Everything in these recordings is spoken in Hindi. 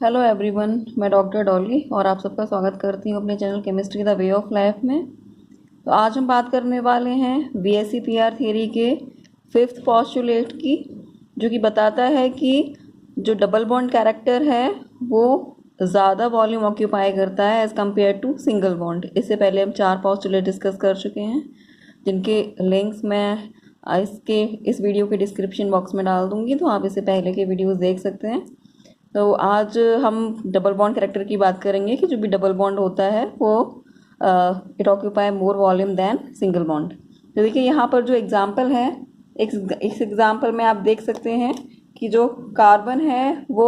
हेलो एवरीवन, मैं डॉक्टर डॉली और आप सबका स्वागत करती हूँ अपने channel chemistry the way of life में। तो आज हम बात करने वाले हैं बीएससी पीआर थ्योरी के फिफ्थ पॉस्टुलेट की, जो कि बताता है कि जो डबल बॉन्ड कैरेक्टर है वो ज़्यादा वॉल्यूम ऑक्यूपाई करता है as compare to single bond. इससे पहले हम 4 पॉस्टुलेट डिस्कस कर चुके हैं, जिनके लिंक्स मैं इस वीडियो के डिस्क्रिप्शन बॉक्स में डाल दूँगी, तो आप इससे पहले के वीडियोज़ देख सकते हैं। तो आज हम डबल बॉन्ड कैरेक्टर की बात करेंगे कि जो भी डबल बॉन्ड होता है वो it occupy more volume than single bond. तो देखिए यहाँ पर जो एग्जांपल है, इस एग्जांपल में आप देख सकते हैं कि जो कार्बन है वो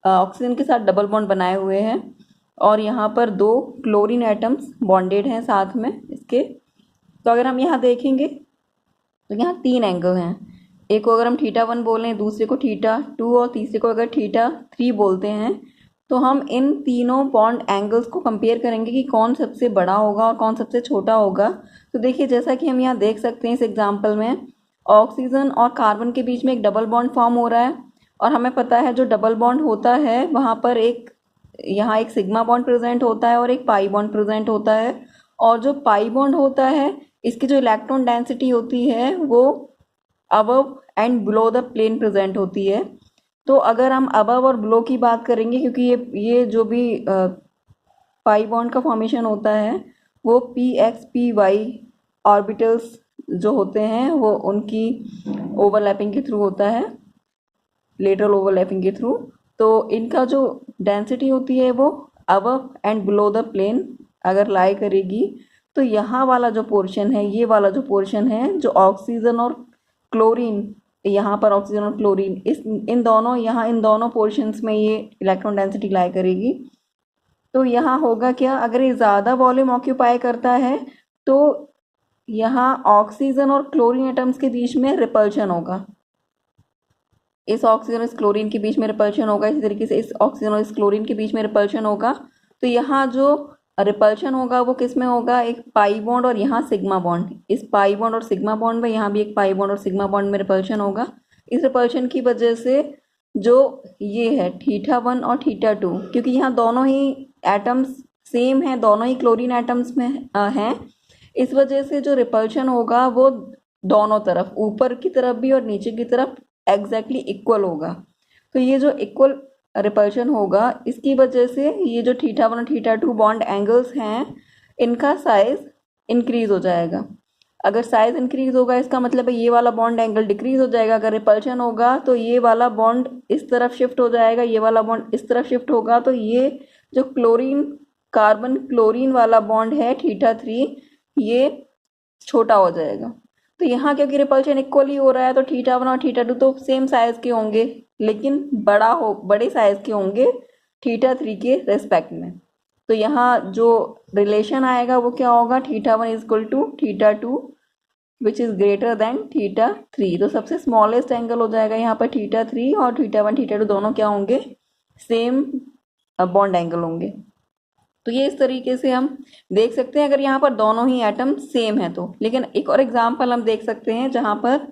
ऑक्सीजन के साथ डबल बॉन्ड बनाए हुए हैं और यहाँ पर 2 क्लोरीन एटम्स बॉन्डेड हैं साथ में इसके। तो अगर हम यहाँ देखेंगे तो यहाँ 3 एंगल हैं। एक को अगर हम θ1 बोलें, दूसरे को θ2 और तीसरे को अगर θ3 बोलते हैं, तो हम इन तीनों बॉन्ड एंगल्स को कंपेयर करेंगे कि कौन सबसे बड़ा होगा और कौन सबसे छोटा होगा। तो देखिए, जैसा कि हम यहाँ देख सकते हैं इस एग्जाम्पल में, ऑक्सीजन और कार्बन के बीच में एक डबल बॉन्ड फॉर्म हो रहा है और हमें पता है जो डबल बॉन्ड होता है वहाँ पर यहाँ एक सिग्मा बॉन्ड प्रेजेंट होता है और एक पाई बॉन्ड प्रेजेंट होता है। और जो पाई बॉन्ड होता है, इसकी जो इलेक्ट्रॉन डेंसिटी होती है वो above and below the plane present होती है। तो अगर हम अबव और बिलो की बात करेंगे, क्योंकि ये जो भी पाई बॉन्ड का फॉर्मेशन होता है वो P X P Y orbitals जो होते हैं वो उनकी ओवरलैपिंग के थ्रू होता है, लेटरल ओवरलैपिंग के थ्रू। तो इनका जो डेंसिटी होती है वो above and below the plane अगर लाई करेगी, तो यहाँ वाला जो पोर्शन है, ये वाला जो पोर्शन है, जो ऑक्सीजन और क्लोरीन, यहाँ पर ऑक्सीजन और क्लोरीन इन दोनों पोर्शंस में ये इलेक्ट्रॉन डेंसिटी लाई करेगी। तो यहाँ होगा क्या, अगर ये ज़्यादा वॉल्यूम ऑक्यूपाई करता है तो यहाँ ऑक्सीजन और क्लोरीन एटम्स के बीच में रिपल्शन होगा। इस ऑक्सीजन और इस क्लोरीन के बीच में रिपल्शन होगा, इसी तरीके से इस ऑक्सीजन और इस क्लोरीन के बीच में रिपल्शन होगा। तो यहाँ जो रिपल्शन होगा वो किस में होगा, एक पाई बॉन्ड और यहाँ सिग्मा बॉन्ड। इस पाई बॉन्ड और सिग्मा बॉन्ड में यहाँ भी एक पाई बॉन्ड और सिग्मा बॉन्ड में रिपल्शन होगा। इस रिपल्शन की वजह से जो ये है θ1 और θ2, क्योंकि यहाँ दोनों ही एटम्स सेम हैं, दोनों ही क्लोरीन एटम्स में हैं, इस वजह से जो रिपल्शन होगा वो दोनों तरफ, ऊपर की तरफ भी और नीचे की तरफ एग्जैक्टली इक्वल होगा। तो ये जो इक्वल रिपल्शन होगा, इसकी वजह से ये जो θ1 और θ2 बॉन्ड एंगल्स हैं, इनका साइज इंक्रीज हो जाएगा। अगर साइज इंक्रीज होगा इसका मतलब है ये वाला बॉन्ड एंगल डिक्रीज हो जाएगा। अगर रिपल्शन होगा तो ये वाला बॉन्ड इस तरफ शिफ्ट हो जाएगा, ये वाला बॉन्ड इस तरफ शिफ्ट होगा। तो ये जो क्लोरीन कार्बन क्लोरीन वाला बॉन्ड है θ3, ये छोटा हो जाएगा। तो यहाँ क्योंकि रिपल्शन इक्वली हो रहा है तो θ1 और θ2 तो सेम साइज के होंगे, लेकिन बड़े साइज के होंगे θ3 के रेस्पेक्ट में। तो यहाँ जो रिलेशन आएगा वो क्या होगा, θ1 is equal to θ2 which is greater than θ3। तो सबसे स्मॉलेस्ट एंगल हो जाएगा यहाँ पर θ3, और θ1 θ2 दोनों क्या होंगे, सेम बॉन्ड एंगल होंगे। तो ये इस तरीके से हम देख सकते हैं अगर यहाँ पर दोनों ही एटम सेम है तो। लेकिन एक और एग्जांपल हम देख सकते हैं जहाँ पर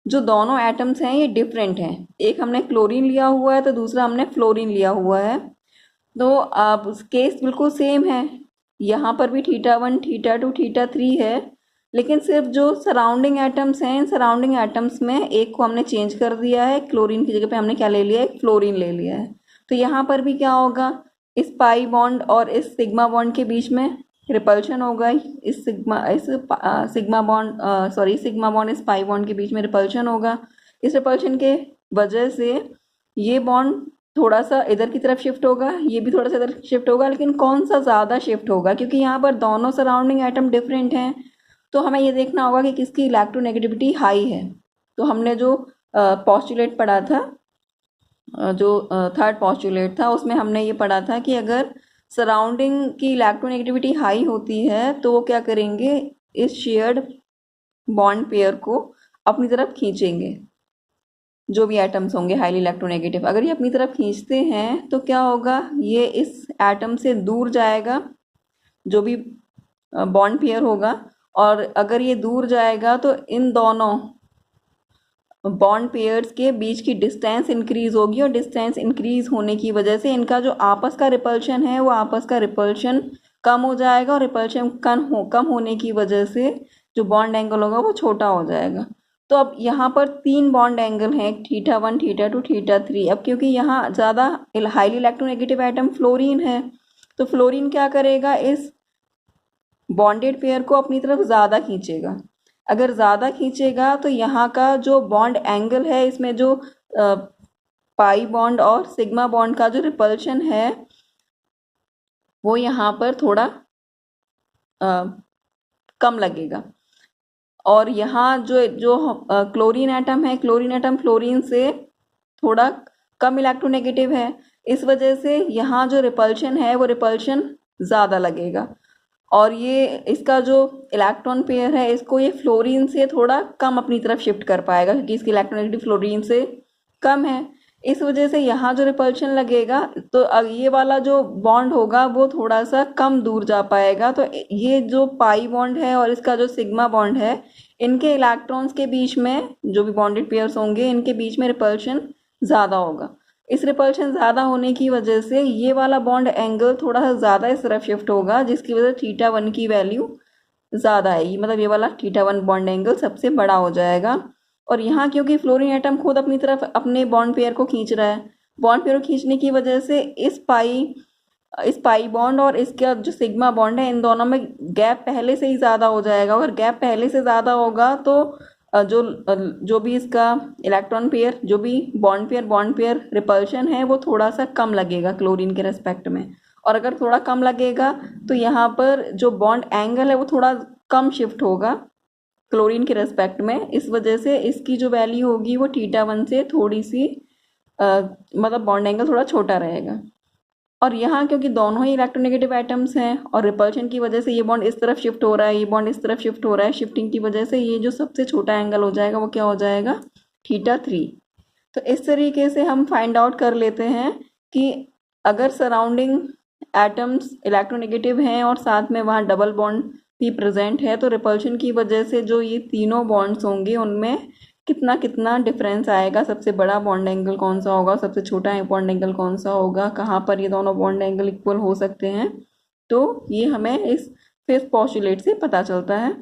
जो दोनों एटम्स हैं ये डिफरेंट हैं। एक हमने क्लोरीन लिया हुआ है तो दूसरा हमने फ्लोरीन लिया हुआ है। तो अब केस बिल्कुल सेम है, यहाँ पर भी θ1 θ2 θ3 है, लेकिन सिर्फ जो सराउंडिंग एटम्स हैं, इन सराउंडिंग एटम्स में एक को हमने चेंज कर दिया है, क्लोरीन की जगह पे हमने क्या ले लिया है, फ्लोरीन ले लिया है। तो यहाँ पर भी क्या होगा, इस पाई बॉन्ड और इस सिग्मा बॉन्ड के बीच में रिपल्शन होगा। इस सिग्मा बॉन्ड इस पाई बॉन्ड के बीच में रिपल्शन होगा। इस रिपल्शन के वजह से ये बॉन्ड थोड़ा सा इधर की तरफ शिफ्ट होगा, ये भी थोड़ा सा इधर शिफ्ट होगा, लेकिन कौन सा ज़्यादा शिफ्ट होगा, क्योंकि यहाँ पर दोनों सराउंडिंग एटम डिफरेंट हैं। तो हमें ये देखना होगा कि किसकी इलेक्ट्रोनेगेटिविटी हाई है। तो हमने जो पॉस्टुलेट पढ़ा था, जो थर्ड पॉस्टुलेट था, उसमें हमने ये पढ़ा था कि अगर सराउंडिंग की इलेक्ट्रोनेगेटिविटी हाई होती है तो वो क्या करेंगे, इस शेयर्ड बॉन्ड पेयर को अपनी तरफ खींचेंगे। जो भी एटम्स होंगे हाईली इलेक्ट्रोनेगेटिव, अगर ये अपनी तरफ खींचते हैं तो क्या होगा, ये इस एटम से दूर जाएगा जो भी बॉन्ड पेयर होगा, और अगर ये दूर जाएगा तो इन दोनों बॉन्ड पेयर्स के बीच की डिस्टेंस इंक्रीज होगी, और डिस्टेंस इंक्रीज होने की वजह से इनका जो आपस का रिपल्शन है वो आपस का रिपल्शन कम हो जाएगा, और रिपल्शन कम होने की वजह से जो बॉन्ड एंगल होगा वो छोटा हो जाएगा। तो अब यहाँ पर 3 बॉन्ड एंगल हैं, θ1, θ2, θ3। अब क्योंकि यहाँ ज़्यादा हाईली इलेक्ट्रोनेगेटिव एटम फ्लोरीन है, तो फ्लोरीन क्या करेगा, इस बॉन्डेड पेयर को अपनी तरफ ज़्यादा खींचेगा। अगर ज़्यादा खींचेगा तो यहाँ का जो बॉन्ड एंगल है, इसमें जो पाई बॉन्ड और सिग्मा बॉन्ड का जो रिपल्शन है वो यहाँ पर थोड़ा कम लगेगा। और यहाँ जो क्लोरीन एटम है, क्लोरीन एटम फ्लोरीन से थोड़ा कम इलेक्ट्रोनेगेटिव है, इस वजह से यहाँ जो रिपल्शन है वो रिपल्शन ज़्यादा लगेगा। और ये इसका जो इलेक्ट्रॉन पेयर है इसको ये फ्लोरीन से थोड़ा कम अपनी तरफ शिफ्ट कर पाएगा, क्योंकि इसकी इलेक्ट्रोनेगेटिव फ्लोरीन से कम है। इस वजह से यहाँ जो रिपल्शन लगेगा तो ये वाला जो बॉन्ड होगा वो थोड़ा सा कम दूर जा पाएगा। तो ये जो पाई बॉन्ड है और इसका जो सिग्मा बॉन्ड है, इनके इलेक्ट्रॉन्स के बीच में जो भी बॉन्डेड पेयर्स होंगे इनके बीच में रिपल्शन ज़्यादा होगा। इस रिपल्शन ज़्यादा होने की वजह से ये वाला बॉन्ड एंगल थोड़ा सा ज़्यादा इस तरफ शिफ्ट होगा, जिसकी वजह से θ1 की वैल्यू ज़्यादा आएगी, मतलब ये वाला θ1 बॉन्ड एंगल सबसे बड़ा हो जाएगा। और यहाँ क्योंकि फ्लोरीन एटम खुद अपनी तरफ अपने बॉन्ड पेयर को खींच रहा है, बॉन्ड पेयर को खींचने की वजह से इस पाई बॉन्ड और इसका जो सिग्मा बॉन्ड है इन दोनों में गैप पहले से ही ज़्यादा हो जाएगा। अगर गैप पहले से ज़्यादा होगा तो जो भी इसका इलेक्ट्रॉन पेयर, जो भी बॉन्ड पेयर रिपल्शन है वो थोड़ा सा कम लगेगा क्लोरीन के रेस्पेक्ट में। और अगर थोड़ा कम लगेगा तो यहाँ पर जो बॉन्ड एंगल है वो थोड़ा कम शिफ्ट होगा क्लोरीन के रेस्पेक्ट में। इस वजह से इसकी जो वैल्यू होगी वो θ1 से थोड़ी सी मतलब बॉन्ड एंगल थोड़ा छोटा रहेगा। और यहाँ क्योंकि दोनों ही इलेक्ट्रोनेगेटिव एटम्स हैं और रिपल्शन की वजह से ये बॉन्ड इस तरफ शिफ्ट हो रहा है, ये बॉन्ड इस तरफ शिफ्ट हो रहा है, शिफ्टिंग की वजह से ये जो सबसे छोटा एंगल हो जाएगा वो क्या हो जाएगा, θ3। तो इस तरीके से हम फाइंड आउट कर लेते हैं कि अगर सराउंडिंग एटम्स इलेक्ट्रोनेगेटिव हैं और साथ में वहाँ डबल बॉन्ड भी प्रेजेंट है, तो रिपल्शन की वजह से जो ये तीनों बॉन्ड्स होंगे उनमें कितना कितना डिफरेंस आएगा, सबसे बड़ा बॉन्ड एंगल कौन सा होगा, सबसे छोटा बॉन्ड एंगल कौन सा होगा, कहाँ पर ये दोनों बॉन्ड एंगल इक्वल हो सकते हैं। तो ये हमें इस फिफ्थ पोस्टुलेट से पता चलता है,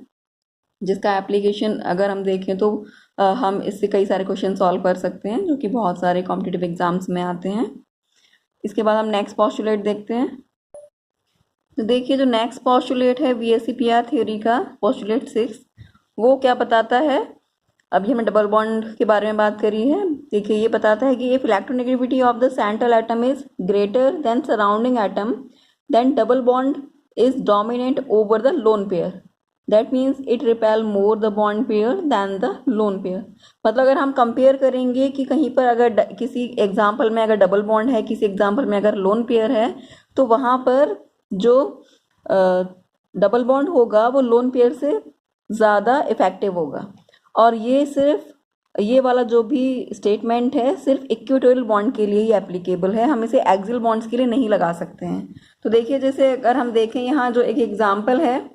जिसका एप्लीकेशन अगर हम देखें तो हम इससे कई सारे क्वेश्चन सॉल्व कर सकते हैं जो कि बहुत सारे कॉम्पिटिटिव एग्जाम्स में आते हैं। इसके बाद हम नेक्स्ट पोस्टुलेट देखते हैं। तो देखिए जो नेक्स्ट पोस्टुलेट है VSEPR थ्योरी का पोस्टुलेट 6, वो क्या बताता है। अभी हमने डबल बॉन्ड के बारे में बात करी है। देखिए ये बताता है कि if electronegativity of the central atom is greater than surrounding atom then double bond is dominant over the lone pair, that means it repel more the bond pair than the lone pair. मतलब अगर हम कंपेयर करेंगे कि कहीं पर अगर किसी एग्जाम्पल में अगर डबल बॉन्ड है, किसी एग्जाम्पल में अगर लोन पेयर है, तो वहाँ पर जो डबल बॉन्ड होगा वो लोन पेयर से ज़्यादा इफेक्टिव होगा। और ये सिर्फ ये वाला जो भी स्टेटमेंट है सिर्फ इक्वेटोरियल बॉन्ड के लिए ही एप्लीकेबल है, हम इसे एक्सियल बॉन्ड्स के लिए नहीं लगा सकते हैं। तो देखिए जैसे अगर हम देखें यहाँ जो एक एग्जाम्पल है,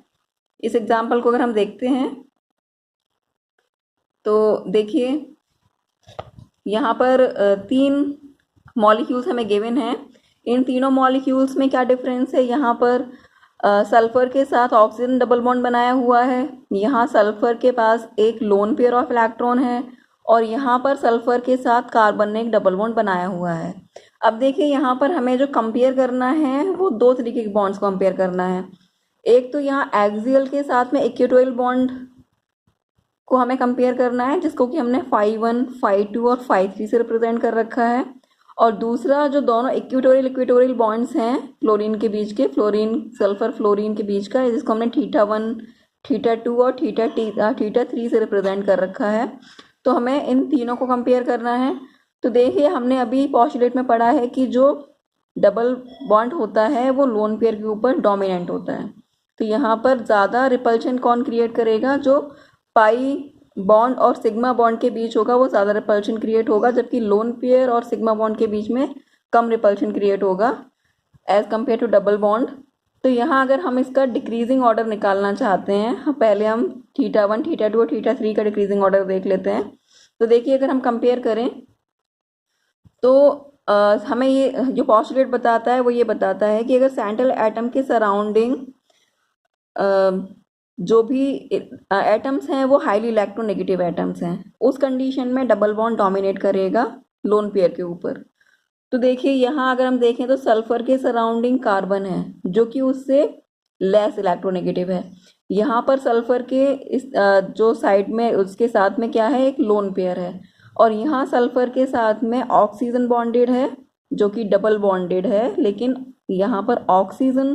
इस एग्जाम्पल को अगर हम देखते हैं तो देखिए यहाँ पर 3 मॉलिक्यूल्स हमें गिवन हैं। इन तीनों मॉलिक्यूल्स में क्या डिफरेंस है, यहाँ पर सल्फर के साथ ऑक्सीजन डबल बॉन्ड बनाया हुआ है, यहाँ सल्फर के पास एक लोन पेयर ऑफ इलेक्ट्रॉन है, और यहाँ पर सल्फर के साथ कार्बन ने एक डबल बॉन्ड बनाया हुआ है। अब देखिए यहाँ पर हमें जो कंपेयर करना है वो 2 तरीके के बॉन्ड्स कंपेयर करना है। एक तो यहाँ एक्सियल के साथ में इक्वेटोरियल बॉन्ड को हमें कंपेयर करना है, जिसको कि हमने φ1, φ2 और φ3 से रिप्रेजेंट कर रखा है। और दूसरा जो दोनों इक्वेटोरियल बॉन्ड्स हैं फ्लोरीन के बीच के, फ्लोरीन सल्फर फ्लोरीन के बीच का, जिसको हमने θ1, θ2 और θ3 से रिप्रेजेंट कर रखा है। तो हमें इन तीनों को कंपेयर करना है। तो देखिए हमने अभी पोस्टुलेट में पढ़ा है कि जो डबल बॉन्ड होता है वो लोन पेयर के ऊपर डोमिनेंट होता है। तो यहाँ पर ज़्यादा रिपल्शन कौन क्रिएट करेगा, जो पाई बॉन्ड और सिग्मा बॉन्ड के बीच होगा वो ज़्यादा रिपल्शन क्रिएट होगा, जबकि लोन पेयर और सिग्मा बॉन्ड के बीच में कम रिपल्शन क्रिएट होगा as compare to double bond. तो यहाँ अगर हम इसका डिक्रीजिंग ऑर्डर निकालना चाहते हैं, पहले हम θ1, θ2 और θ3 का डिक्रीजिंग ऑर्डर देख लेते हैं। तो देखिए अगर हम कंपेयर करें तो हमें ये जो पॉस्टुलेट बताता है वो ये बताता है कि अगर सेंट्रल एटम के सराउंडिंग जो भी एटम्स हैं वो हाईली इलेक्ट्रोनेगेटिव एटम्स हैं, उस कंडीशन में डबल बॉन्ड डोमिनेट करेगा लोन पेयर के ऊपर। तो देखिए यहाँ अगर हम देखें तो सल्फर के सराउंडिंग कार्बन है जो कि उससे लेस इलेक्ट्रोनेगेटिव है। यहाँ पर सल्फर के इस जो साइड में उसके साथ में क्या है, एक लोन पेयर है, और यहाँ सल्फर के साथ में ऑक्सीजन बॉन्डेड है जो कि डबल बॉन्डेड है, लेकिन यहाँ पर ऑक्सीजन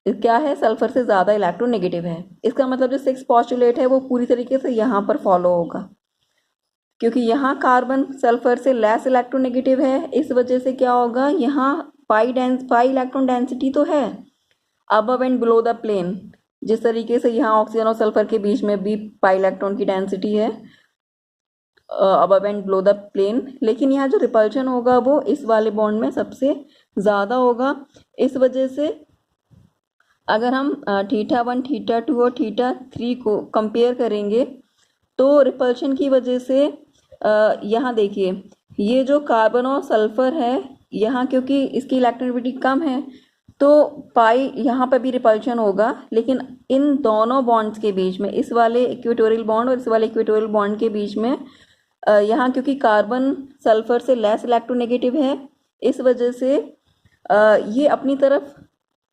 क्या है, सल्फर से ज़्यादा इलेक्ट्रोनेगेटिव है। इसका मतलब जो सिक्स पॉस्टुलेट है वो पूरी तरीके से यहाँ पर फॉलो होगा, क्योंकि यहाँ कार्बन सल्फर से लेस इलेक्ट्रोनेगेटिव है। इस वजह से क्या होगा, यहाँ पाई इलेक्ट्रॉन डेंसिटी तो है above and below the plane, जिस तरीके से यहाँ ऑक्सीजन और सल्फर के बीच में भी पाई इलेक्ट्रॉन की डेंसिटी है above and below the plane, लेकिन यहाँ जो रिपल्शन होगा वो इस वाले बॉन्ड में सबसे ज़्यादा होगा। इस वजह से अगर हम θ1, θ2 और θ3 को कंपेयर करेंगे तो रिपल्शन की वजह से यहाँ देखिए ये जो कार्बन और सल्फर है यहाँ, क्योंकि इसकी इलेक्ट्रोनेगेटिविटी कम है तो पाई यहाँ पर भी रिपल्शन होगा, लेकिन इन दोनों बॉन्ड्स के बीच में, इस वाले इक्वेटोरियल बॉन्ड और इस वाले इक्वेटोरियल बॉन्ड के बीच में यहाँ क्योंकि कार्बन सल्फर से लेस इलेक्ट्रोनेगेटिव है, इस वजह से ये अपनी तरफ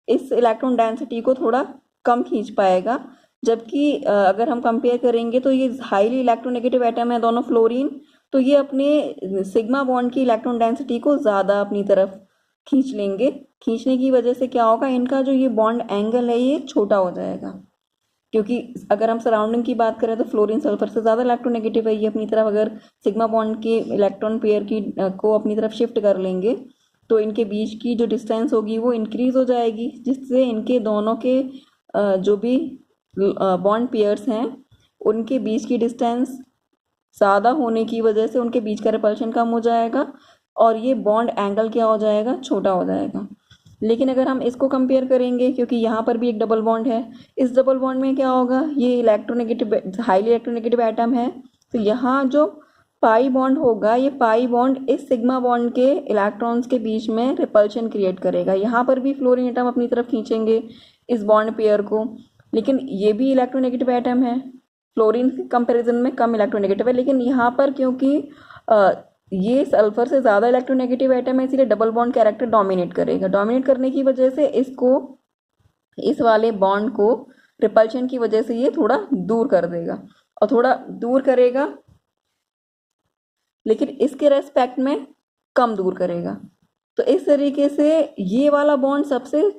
इस इलेक्ट्रॉन डेंसिटी को थोड़ा कम खींच पाएगा। जबकि अगर हम कंपेयर करेंगे तो ये हाईली इलेक्ट्रोनेगेटिव एटम है दोनों फ्लोरीन, तो ये अपने सिग्मा बॉन्ड की इलेक्ट्रॉन डेंसिटी को ज़्यादा अपनी तरफ खींच लेंगे। खींचने की वजह से क्या होगा, इनका जो ये बॉन्ड एंगल है ये छोटा हो जाएगा, क्योंकि अगर हम सराउंडिंग की बात करें तो फ्लोरीन सल्फर से ज़्यादा इलेक्ट्रोनेगेटिव है, ये अपनी तरफ अगर सिग्मा बॉन्ड के इलेक्ट्रॉन पेयर की को अपनी तरफ शिफ्ट कर लेंगे तो इनके बीच की जो डिस्टेंस होगी वो इंक्रीज हो जाएगी, जिससे इनके दोनों के जो भी बॉन्ड पेयर्स हैं उनके बीच की डिस्टेंस ज़्यादा होने की वजह से उनके बीच का रिपल्शन कम हो जाएगा और ये बॉन्ड एंगल क्या हो जाएगा, छोटा हो जाएगा। लेकिन अगर हम इसको कंपेयर करेंगे, क्योंकि यहाँ पर भी एक डबल बॉन्ड है, इस डबल बॉन्ड में क्या होगा, ये इलेक्ट्रोनेगेटिव हाईली इलेक्ट्रोनेगेटिव एटम है, तो यहाँ जो पाई बॉन्ड होगा, ये पाई बॉन्ड इस सिग्मा बॉन्ड के इलेक्ट्रॉन्स के बीच में रिपल्शन क्रिएट करेगा। यहाँ पर भी फ्लोरीन एटम अपनी तरफ खींचेंगे इस बॉन्ड पेयर को, लेकिन ये भी इलेक्ट्रोनेगेटिव एटम है, फ्लोरीन के कंपेरिजन में कम इलेक्ट्रोनेगेटिव है, लेकिन यहाँ पर क्योंकि ये सल्फर से ज़्यादा इलेक्ट्रोनेगेटिव एटम है इसीलिए डबल बॉन्ड कैरेक्टर डोमिनेट करेगा। डोमिनेट करने की वजह से इसको, इस वाले बॉन्ड को रिपल्शन की वजह से ये थोड़ा दूर कर देगा, और थोड़ा दूर करेगा लेकिन इसके रेस्पेक्ट में कम दूर करेगा। तो इस तरीके से ये वाला बॉन्ड सबसे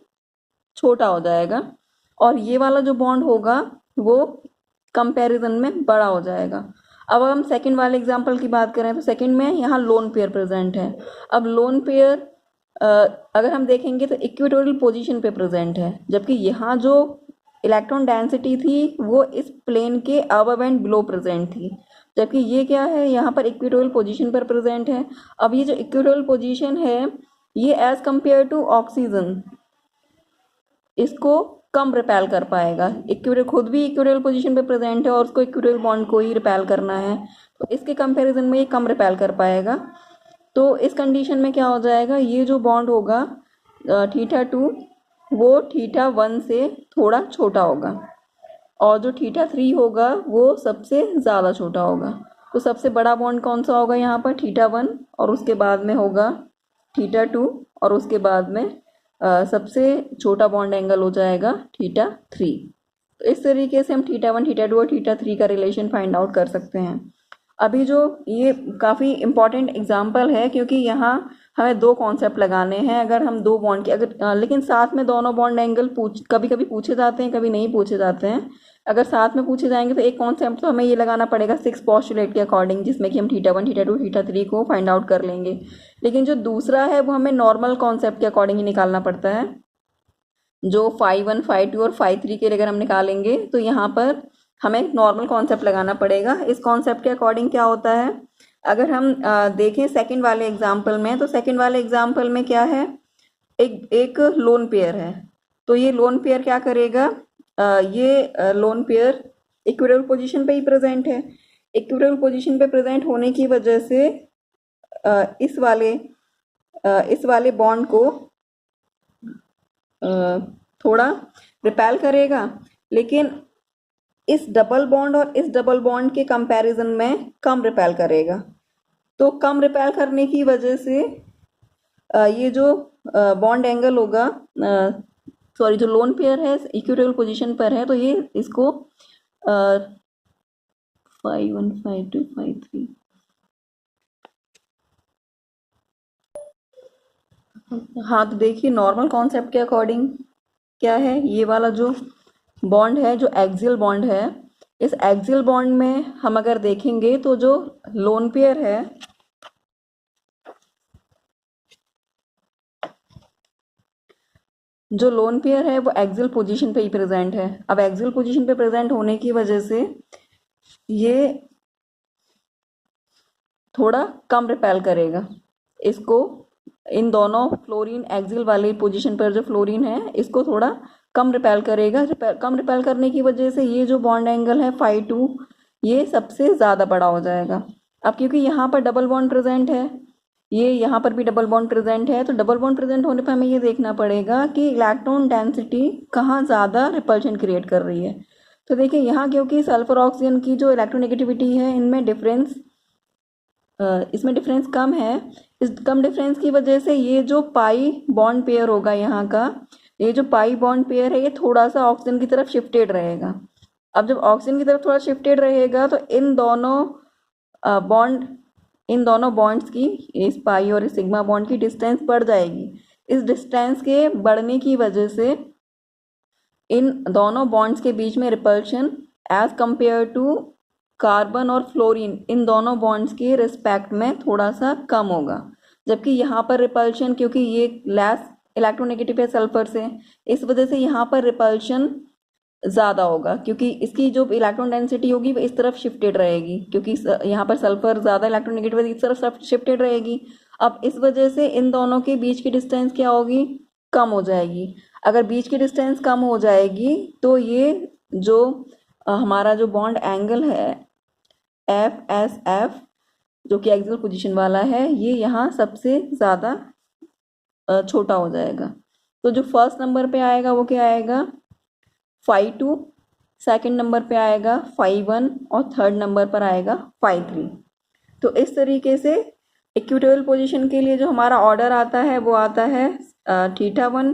छोटा हो जाएगा और ये वाला जो बॉन्ड होगा वो कंपैरिजन में बड़ा हो जाएगा। अब हम सेकंड वाले एग्जांपल की बात करें तो सेकंड में यहाँ लोन पेयर प्रेजेंट है। अब लोन पेयर अगर हम देखेंगे तो इक्वेटोरियल पोजीशन पे प्रेजेंट है, जबकि यहाँ जो इलेक्ट्रॉन डेंसिटी थी वो इस प्लेन के अबव एंड बिलो प्रेजेंट थी, जबकि ये क्या है, यहाँ पर इक्वेटोरियल पोजीशन पर प्रेजेंट है। अब ये जो इक्वेटोरियल पोजीशन है ये एज कंपेयर टू ऑक्सीजन इसको कम रिपेल कर पाएगा। इक्वेटोरियल खुद भी इक्वेटोरियल पोजीशन पे प्रेजेंट है और उसको इक्वेटोरियल बॉन्ड को ही रिपेल करना है, तो इसके कंपैरिजन में ये कम रिपेल कर पाएगा। तो इस कंडीशन में क्या हो जाएगा, ये जो बॉन्ड होगा θ2 वो θ1 से थोड़ा छोटा होगा और जो θ3 होगा वो सबसे ज़्यादा छोटा होगा। तो सबसे बड़ा बॉन्ड कौन सा होगा यहाँ पर, θ1, और उसके बाद में होगा θ2 और उसके बाद में सबसे छोटा बॉन्ड एंगल हो जाएगा θ3। तो इस तरीके से हम θ1, θ2 और θ3 का रिलेशन फाइंड आउट कर सकते हैं। अभी जो ये काफ़ी इम्पॉर्टेंट एग्जाम्पल है क्योंकि यहाँ हमें दो कॉन्सेप्ट लगाने हैं। अगर हम दो बॉन्ड के अगर लेकिन साथ में दोनों बॉन्ड एंगल कभी कभी पूछे जाते हैं, कभी नहीं पूछे जाते हैं। अगर साथ में पूछे जाएंगे तो एक कॉन्सेप्ट तो हमें ये लगाना पड़ेगा सिक्स पोस्टुलेट के अकॉर्डिंग, जिसमें कि हम θ1, θ2, θ3 को फाइंड आउट कर लेंगे। लेकिन जो दूसरा है वो हमें नॉर्मल कॉन्सेप्ट के अकॉर्डिंग ही निकालना पड़ता है। जो φ1, φ2 और φ3 के लिए अगर हम निकालेंगे तो यहाँ पर हमें नॉर्मल कॉन्सेप्ट लगाना पड़ेगा। इस कॉन्सेप्ट के अकॉर्डिंग क्या होता है, अगर हम देखें सेकंड वाले एग्जाम्पल में, तो सेकंड वाले एग्जाम्पल में क्या है, एक लोन पेयर है। तो ये लोन पेयर क्या करेगा, ये लोन पेयर इक्वेटोरियल पोजीशन पे ही प्रेजेंट है। इक्विटोरियल पोजीशन पे प्रेजेंट होने की वजह से इस वाले बॉन्ड को थोड़ा रिपेल करेगा, लेकिन इस डबल बॉन्ड और इस डबल बॉन्ड के कंपैरिजन में कम रिपेल करेगा। तो कम रिपेल करने की वजह से ये जो बॉन्ड एंगल होगा, सॉरी, जो लोन पेयर है इक्विटोरियल पोजीशन पर है, तो ये इसको 515 to 53 हाँ, तो देखिए नॉर्मल कॉन्सेप्ट के अकॉर्डिंग क्या है, ये वाला जो बॉन्ड है, जो एक्सियल बॉन्ड है, इस एक्सियल बॉन्ड में हम अगर देखेंगे तो जो लोन पेयर है, वो एक्सियल पोजीशन पे ही प्रेजेंट है। अब एक्सियल पोजीशन पे प्रेजेंट होने की वजह से ये थोड़ा कम रिपेल करेगा इसको। इन दोनों फ्लोरीन एक्सियल वाले पोजीशन पर जो फ्लोरीन है, इसको थोड़ा कम रिपेल करेगा। कम रिपेल करने की वजह से ये जो बॉन्ड एंगल है 5-2, ये सबसे ज़्यादा बड़ा हो जाएगा। अब क्योंकि यहाँ पर डबल बॉन्ड प्रेजेंट है, ये यहाँ पर भी डबल बॉन्ड प्रेजेंट है, तो डबल बॉन्ड प्रेजेंट होने पर हमें ये देखना पड़ेगा कि इलेक्ट्रॉन डेंसिटी कहाँ ज़्यादा रिपल्शन क्रिएट कर रही है। तो देखिए यहाँ क्योंकि सल्फर ऑक्सीजन की जो इलेक्ट्रोनेगेटिविटी है, इसमें डिफरेंस कम है। इस कम डिफरेंस की वजह से ये जो पाई बॉन्ड पेयर होगा यहाँ का, ये जो पाई बॉन्ड पेयर है, ये थोड़ा सा ऑक्सीजन की तरफ शिफ्टेड रहेगा। अब जब ऑक्सीजन की तरफ थोड़ा शिफ्टेड रहेगा तो इन दोनों बॉन्ड्स की, इस पाई और इस सिग्मा बॉन्ड की डिस्टेंस बढ़ जाएगी। इस डिस्टेंस के बढ़ने की वजह से इन दोनों बॉन्ड्स के बीच में repulsion as compare to carbon और फ्लोरीन, इन दोनों बॉन्ड्स के रिस्पेक्ट में थोड़ा सा कम होगा। जबकि यहाँ पर रिपल्शन, क्योंकि ये लेस इलेक्ट्रोनेगेटिव है सल्फर से, इस वजह से यहाँ पर रिपल्शन ज़्यादा होगा, क्योंकि इसकी जो इलेक्ट्रॉन डेंसिटी होगी वो इस तरफ शिफ्टेड रहेगी, क्योंकि यहाँ पर सल्फर ज़्यादा इलेक्ट्रोनेगेटिव है, इस तरफ शिफ्टेड रहेगी। अब इस वजह से इन दोनों के बीच की डिस्टेंस क्या होगी, कम हो जाएगी। अगर बीच की डिस्टेंस कम हो जाएगी तो ये जो हमारा जो बॉन्ड एंगल है FSF, जो कि एक्सियल पोजीशन वाला है, ये यहाँ सबसे ज़्यादा छोटा हो जाएगा। तो जो फर्स्ट नंबर पे आएगा वो क्या आएगा, 5-2, सेकंड नंबर पे आएगा 5-1 और थर्ड नंबर पर आएगा 5-3। तो इस तरीके से इक्विटोरियल पोजीशन के लिए जो हमारा ऑर्डर आता है वो आता है θ1,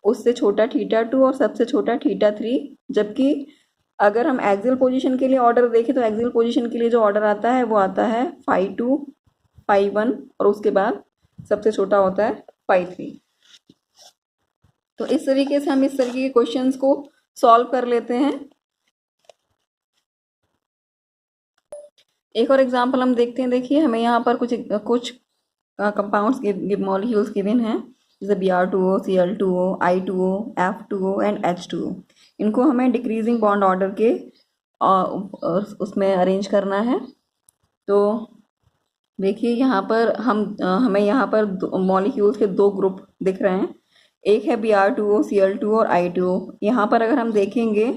उससे छोटा θ2 और सबसे छोटा θ3। जबकि अगर हम एक्सियल पोजीशन के लिए ऑर्डर देखें तो एक्सियल पोजीशन के लिए जो ऑर्डर आता है वो आता है 5-2, 5-1 और उसके बाद सबसे छोटा होता है 5-3। तो इस तरीके से हम इस तरीके के क्वेश्चंस को सॉल्व कर लेते हैं। एक और एग्जांपल हम देखते हैं। देखिए हमें यहाँ पर कुछ कंपाउंड्स मॉलिक्यूल्स गिवन हैं, जैसे Br2O, Cl2O, I2O, F2O and H2O। इनको हमें डिक्रीजिंग बॉन्ड ऑर्डर के उसमें अरेंज करना है। तो देखिए यहाँ पर हमें यहाँ पर मॉलिक्यूल्स के दो ग्रुप दिख रहे हैं, एक है Br2O, Cl2O और I2O। यहाँ पर अगर हम देखेंगे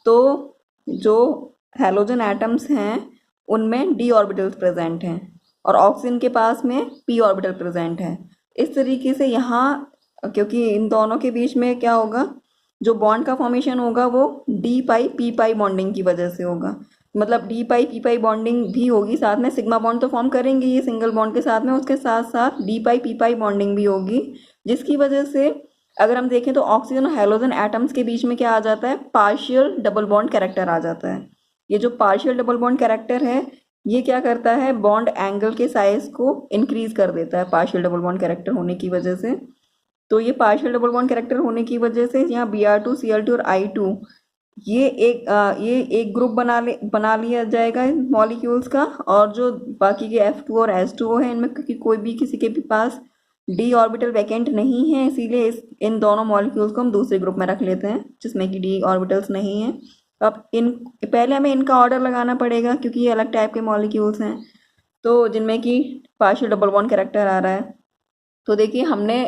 तो जो हैलोजन एटम्स हैं उनमें d ऑर्बिटल्स प्रेजेंट हैं और ऑक्सीजन के पास में p ऑर्बिटल प्रेजेंट है। इस तरीके से यहाँ, क्योंकि इन दोनों के बीच में क्या होगा, जो बॉन्ड का फॉर्मेशन होगा वो डी पाई पी पाई बॉन्डिंग की वजह से होगा। मतलब डी पाई पी पाई बॉन्डिंग भी होगी, साथ में सिग्मा बॉन्ड तो फॉर्म करेंगे ये सिंगल बॉन्ड के साथ में, उसके साथ साथ डी पाई पी पाई बॉन्डिंग भी होगी, जिसकी वजह से अगर हम देखें तो ऑक्सीजन और हैलोजन एटम्स के बीच में क्या आ जाता है, पार्शियल डबल बॉन्ड कैरेक्टर आ जाता है। ये जो पार्शियल डबल बॉन्ड कैरेक्टर है ये क्या करता है, बॉन्ड एंगल के साइज को इंक्रीज कर देता है पार्शियल डबल बॉन्ड कैरेक्टर होने की वजह से। तो ये पार्शियल डबल बॉन्ड कैरेक्टर होने की वजह से यहाँ Br2, Cl2 और I2 ये एक ग्रुप बना लिया जाएगा इन मॉलिक्यूल्स का, और जो बाकी के F2 और H2O है इनमें क्योंकि कोई भी किसी के भी पास d ऑर्बिटल वैकेंट नहीं है, इसीलिए इन दोनों मॉलिक्यूल्स को हम दूसरे ग्रुप में रख लेते हैं जिसमें कि d ऑर्बिटल्स नहीं है। अब पहले हमें इनका ऑर्डर लगाना पड़ेगा क्योंकि ये अलग टाइप के मॉलिक्यूल्स हैं तो जिनमें कि पार्शियल डबल बॉन्ड कैरेक्टर आ रहा है। तो देखिए हमने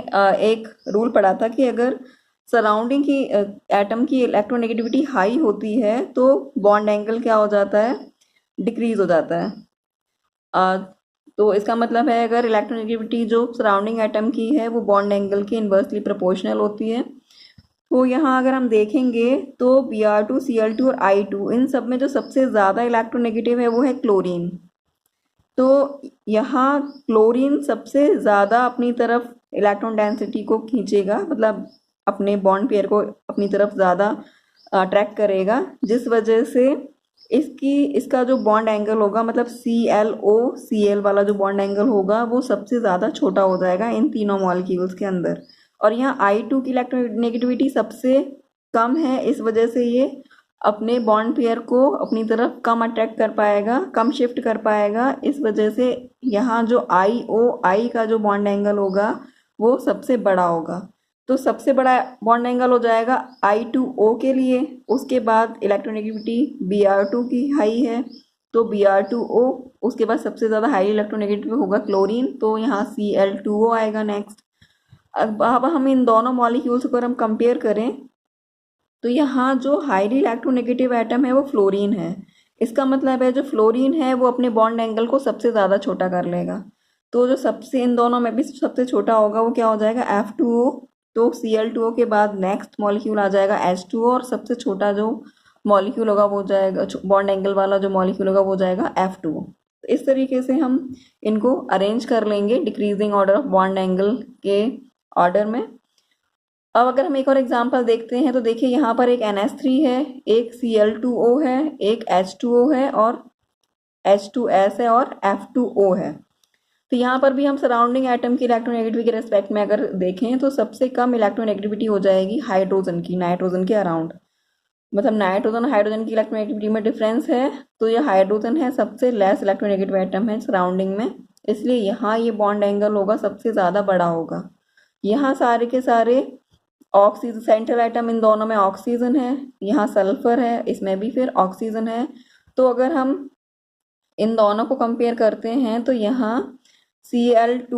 एक रूल पढ़ा था कि अगर सराउंडिंग की एटम की इलेक्ट्रोनेगेटिविटी हाई होती है तो बॉन्ड एंगल क्या हो जाता है, डिक्रीज हो जाता है। तो इसका मतलब है अगर इलेक्ट्रोनेगेटिविटी जो सराउंडिंग एटम की है वो बॉन्ड एंगल के इन्वर्सली प्रोपोर्शनल होती है। तो यहाँ अगर हम देखेंगे तो Br2, Cl2 और I2 इन सब में जो सबसे ज़्यादा इलेक्ट्रोनेगेटिव है वो है क्लोरीन। तो यहाँ क्लोरीन सबसे ज़्यादा अपनी तरफ इलेक्ट्रॉन डेंसिटी को खींचेगा, मतलब अपने बॉन्ड पेयर को अपनी तरफ ज़्यादा अट्रैक्ट करेगा, जिस वजह से इसका जो बॉन्ड एंगल होगा, मतलब ClO-Cl वाला जो बॉन्ड एंगल होगा वो सबसे ज़्यादा छोटा हो जाएगा इन तीनों मॉलिक्यूल्स के अंदर। और यहाँ I2 की इलेक्ट्रोनेगेटिविटी सबसे कम है, इस वजह से ये अपने बॉन्ड पेयर को अपनी तरफ कम अट्रैक्ट कर पाएगा, कम शिफ्ट कर पाएगा। इस वजह से यहाँ जो IOI का जो बॉन्ड एंगल होगा वो सबसे बड़ा होगा। तो सबसे बड़ा बॉन्ड एंगल हो जाएगा I2O के लिए। उसके बाद इलेक्ट्रोनेगेटिविटी Br2 की हाई है, तो Br2O। उसके बाद सबसे ज़्यादा हाई इलेक्ट्रोनेगेटिव होगा क्लोरीन, तो यहाँ Cl2O आएगा नेक्स्ट। अब हम इन दोनों मॉलिक्यूल्स को अगर हम कंपेयर करें तो यहाँ जो हाईली इलेक्ट्रोनेगेटिव एटम है वो फ्लोरीन है। इसका मतलब है जो फ्लोरीन है वो अपने बॉन्ड एंगल को सबसे ज़्यादा छोटा कर लेगा। तो जो सबसे इन दोनों में भी सबसे छोटा होगा वो क्या हो जाएगा, F2O। तो Cl2O के बाद नेक्स्ट मॉलिक्यूल आ जाएगा H2O, और सबसे छोटा जो मॉलिक्यूल होगा वो जाएगा, बॉन्ड एंगल वाला जो मॉलिक्यूल होगा वो जाएगा F2O। तो इस तरीके से हम इनको अरेंज कर लेंगे decreasing order of bond angle के ऑर्डर में। अब अगर हम एक और एग्जांपल देखते हैं तो देखिए यहाँ पर एक NH3 है, एक Cl2O है, एक H2O है और H2S है और F2O है। तो यहाँ पर भी हम सराउंडिंग एटम की इलेक्ट्रोनेगेटिविटी के रेस्पेक्ट में अगर देखें तो सबसे कम इलेक्ट्रोनेगेटिविटी हो जाएगी हाइड्रोजन की, नाइट्रोजन के अराउंड। मतलब नाइट्रोजन हाइड्रोजन की इलेक्ट्रोनेगेटिविटी में डिफरेंस है, तो ये हाइड्रोजन है सबसे लेस इलेक्ट्रोनेगेटिव एटम है सराउंडिंग में, इसलिए यहाँ ये बॉन्ड एंगल होगा सबसे ज़्यादा बड़ा होगा। यहाँ सारे के सारे ऑक्सीजन, सेंट्रल एटम इन दोनों में ऑक्सीजन है, यहाँ सल्फर है, इसमें भी फिर ऑक्सीजन है। तो अगर हम इन दोनों को कंपेयर करते हैं तो यहाँ Cl2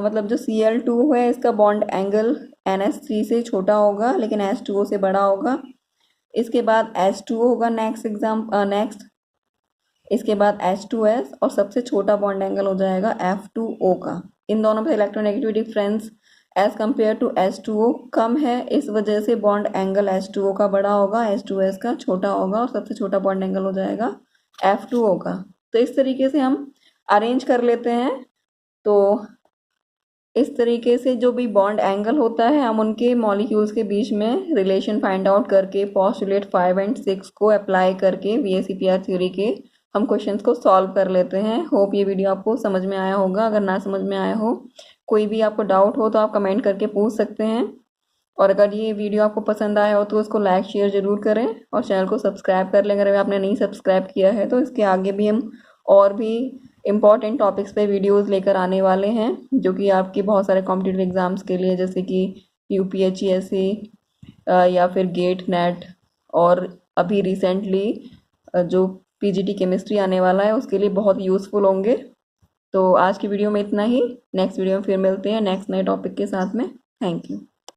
मतलब जो Cl2 है इसका बॉन्ड एंगल NH3 से छोटा होगा लेकिन H2O से बड़ा होगा। इसके बाद H2O होगा नेक्स्ट, इसके बाद H2S, और सबसे छोटा बॉन्ड एंगल हो जाएगा F2O का। इन दोनों में electronegativity difference as compare to H2O कम है, इस वजह से बॉन्ड एंगल H2O का बड़ा होगा, H2S का छोटा होगा, और सबसे छोटा बॉन्ड एंगल हो जाएगा F2O का। तो इस तरीके से हम अरेंज कर लेते हैं। तो इस तरीके से जो भी बॉन्ड एंगल होता है हम उनके मॉलिक्यूल्स के बीच में रिलेशन फाइंड आउट करके पोस्टुलेट 5 और 6 को अप्लाई करके VSEPR थ्योरी के हम क्वेश्चंस को सॉल्व कर लेते हैं। होप ये वीडियो आपको समझ में आया होगा। अगर ना समझ में आया हो, कोई भी आपको डाउट हो तो आप कमेंट करके पूछ सकते हैं। और अगर ये वीडियो आपको पसंद आया हो तो उसको लाइक शेयर ज़रूर करें और चैनल को सब्सक्राइब कर लें अगर आपने नहीं सब्सक्राइब किया है। तो इसके आगे भी हम और भी इम्पॉर्टेंट टॉपिक्स पे वीडियोस लेकर आने वाले हैं जो कि आपके बहुत सारे कॉम्पिटिटिव एग्ज़ाम्स के लिए, जैसे कि UPSC या फिर गेट नेट, और अभी रिसेंटली जो PGT केमिस्ट्री आने वाला है उसके लिए बहुत यूज़फुल होंगे। तो आज की वीडियो में इतना ही। नेक्स्ट वीडियो में फिर मिलते हैं नेक्स्ट नए टॉपिक के साथ में। Thank you.